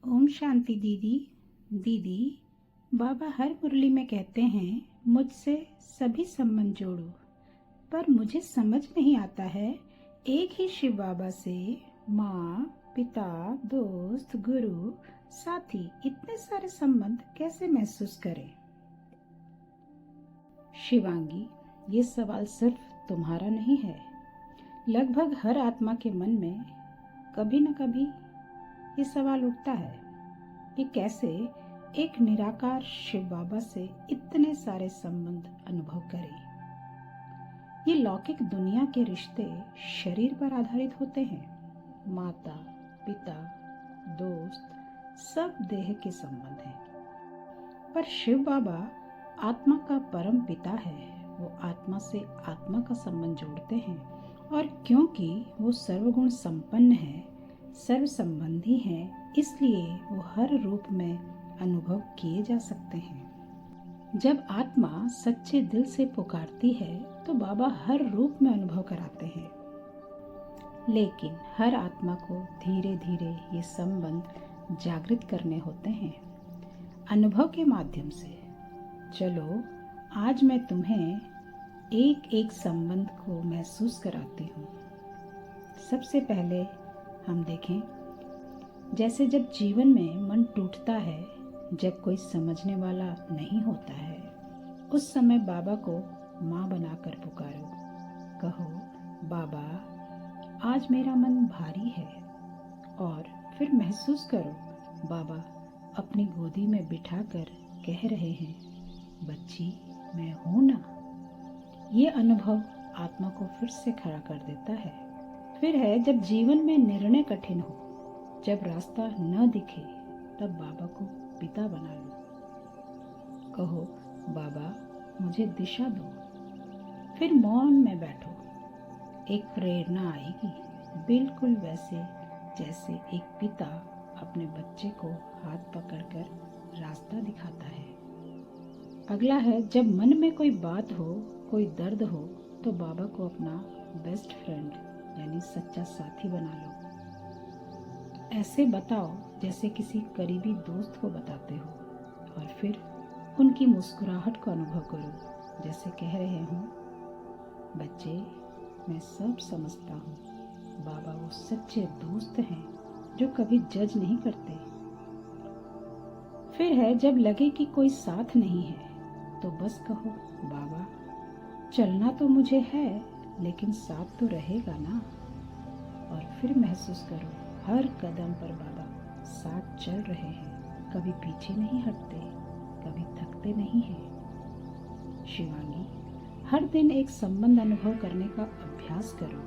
ओम शांति दीदी। दीदी, बाबा हर मुरली में कहते हैं मुझसे सभी संबंध जोड़ो, पर मुझे समझ नहीं आता है एक ही शिव बाबा से माँ, पिता, दोस्त, गुरु, साथी इतने सारे संबंध कैसे महसूस करें। शिवांगी, ये सवाल सिर्फ तुम्हारा नहीं है, लगभग हर आत्मा के मन में कभी न कभी ये सवाल उठता है कि कैसे एक निराकार शिव बाबा से इतने सारे संबंध अनुभव करें। ये लौकिक दुनिया के रिश्ते शरीर पर आधारित होते हैं। माता, पिता, दोस्त, सब देह के संबंध हैं। पर शिव बाबा आत्मा का परम पिता है। वो आत्मा से आत्मा का संबंध जोड़ते हैं, और क्योंकि वो सर्वगुण संपन्न है, सर्व संबंधी हैं, इसलिए वो हर रूप में अनुभव किए जा सकते हैं। जब आत्मा सच्चे दिल से पुकारती है तो बाबा हर रूप में अनुभव कराते हैं, लेकिन हर आत्मा को धीरे धीरे ये संबंध जागृत करने होते हैं अनुभव के माध्यम से। चलो आज मैं तुम्हें एक एक संबंध को महसूस कराती हूँ। सबसे पहले हम देखें, जैसे जब जीवन में मन टूटता है, जब कोई समझने वाला नहीं होता है, उस समय बाबा को माँ बनाकर पुकारो। कहो, बाबा आज मेरा मन भारी है, और फिर महसूस करो बाबा अपनी गोदी में बिठाकर कह रहे हैं, बच्ची मैं हूं ना। ये अनुभव आत्मा को फिर से खड़ा कर देता है। फिर है जब जीवन में निर्णय कठिन हो, जब रास्ता न दिखे, तब बाबा को पिता बना लो। कहो, बाबा मुझे दिशा दो। फिर मौन में बैठो। एक प्रेरणा आएगी, बिल्कुल वैसे जैसे एक पिता अपने बच्चे को हाथ पकड़कर रास्ता दिखाता है। अगला है जब मन में कोई बात हो, कोई दर्द हो, तो बाबा को अपना बेस्ट फ्रेंड यानी सच्चा साथी बना लो। ऐसे बताओ जैसे किसी करीबी दोस्त को बताते हो, और फिर उनकी मुस्कुराहट को अनुभव करो, जैसे कह रहे हो, बच्चे मैं सब समझता हूँ। बाबा वो सच्चे दोस्त हैं जो कभी जज नहीं करते। फिर है जब लगे कि कोई साथ नहीं है, तो बस कहो, बाबा चलना तो मुझे है, लेकिन साथ तो रहेगा ना। और फिर महसूस करो हर कदम पर बाबा साथ चल रहे हैं, कभी पीछे नहीं हटते, कभी थकते नहीं हैं। शिवांगी, हर दिन एक संबंध अनुभव करने का अभ्यास करो।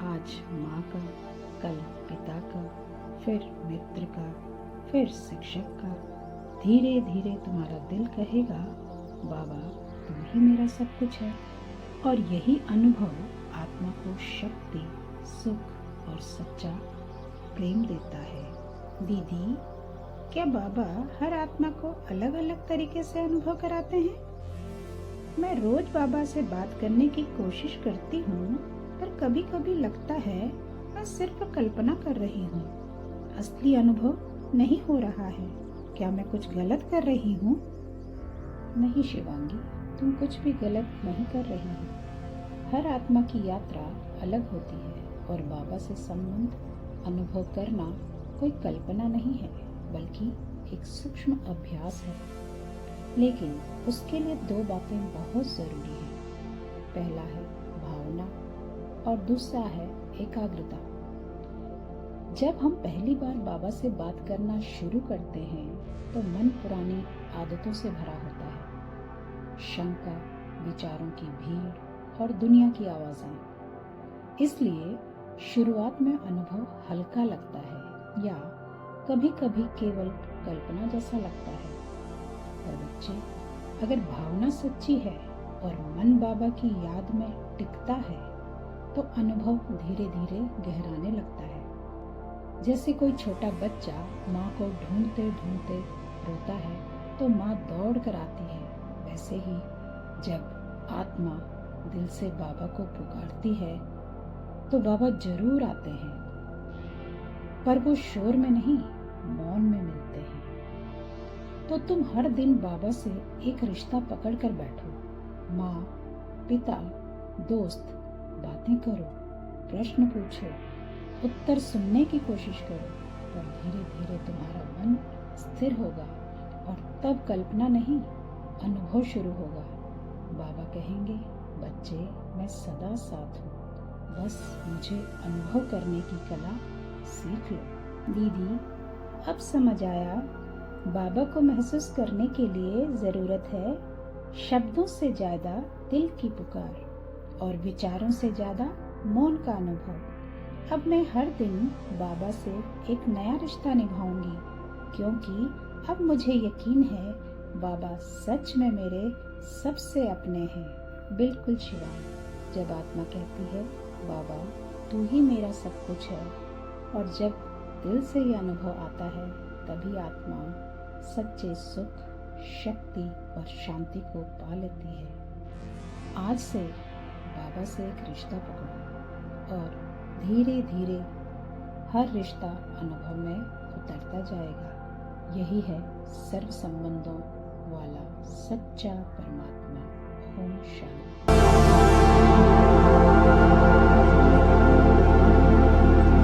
आज माँ का, कल पिता का, फिर मित्र का, फिर शिक्षक का। धीरे धीरे तुम्हारा दिल कहेगा, बाबा तुम ही मेरा सब कुछ है। और यही अनुभव आत्मा को शक्ति, सुख और सच्चा प्रेम देता है। दीदी, क्या बाबा हर आत्मा को अलग अलग तरीके से अनुभव कराते हैं? मैं रोज बाबा से बात करने की कोशिश करती हूँ, पर कभी कभी लगता है मैं सिर्फ कल्पना कर रही हूँ, असली अनुभव नहीं हो रहा है। क्या मैं कुछ गलत कर रही हूँ? नहीं शिवांगी, तुम कुछ भी गलत नहीं कर रही हो। हर आत्मा की यात्रा अलग होती है, और बाबा से संबंध अनुभव करना कोई कल्पना नहीं है, बल्कि एक सूक्ष्म अभ्यास है। लेकिन उसके लिए दो बातें बहुत जरूरी हैं। पहला है भावना, और दूसरा है एकाग्रता। जब हम पहली बार बाबा से बात करना शुरू करते हैं, तो मन पुरानी आदतों से भरा होता है। शंका, विचारों की भीड़ और दुनिया की आवाजें। इसलिए शुरुआत में अनुभव हल्का लगता है, या कभी कभी केवल कल्पना जैसा लगता है। पर बच्चे, अगर भावना सच्ची है और मन बाबा की याद में टिकता है, तो अनुभव धीरे धीरे गहराने लगता है। जैसे कोई छोटा बच्चा माँ को ढूंढते ढूंढते रोता है, तो माँ दौड़ कर आती है। वैसे ही जब आत्मा दिल से बाबा को पुकारती है, तो बाबा जरूर आते हैं, पर वो शोर में नहीं, मौन में मिलते हैं। तो तुम हर दिन बाबा से एक रिश्ता पकड़ कर बैठो। माँ, पिता, दोस्त, बातें करो, प्रश्न पूछो, उत्तर सुनने की कोशिश करो, पर धीरे धीरे तुम्हारा मन स्थिर होगा और तब कल्पना नहीं, अनुभव शुरू होगा। बाबा कहेंगे, बच्चे, मैं सदा साथ हूँ, बस मुझे अनुभव करने की कला सीख लो। दीदी, अब समझ आया, बाबा को महसूस करने के लिए ज़रूरत है शब्दों से ज़्यादा दिल की पुकार और विचारों से ज़्यादा मौन का अनुभव। अब मैं हर दिन बाबा से एक नया रिश्ता निभाऊंगी, क्योंकि अब मुझे यकीन है बाबा सच में मेरे सबसे अपने हैं। बिल्कुल शिवांग, जब आत्मा कहती है बाबा तू ही मेरा सब कुछ है, और जब दिल से ये अनुभव आता है, तभी आत्मा सच्चे सुख, शक्ति और शांति को पा लेती है। आज से बाबा से एक रिश्ता पकड़ो और धीरे धीरे हर रिश्ता अनुभव में उतरता जाएगा। यही है सर्व संबंधों वाला सच्चा परमात्मा। ओम शांति।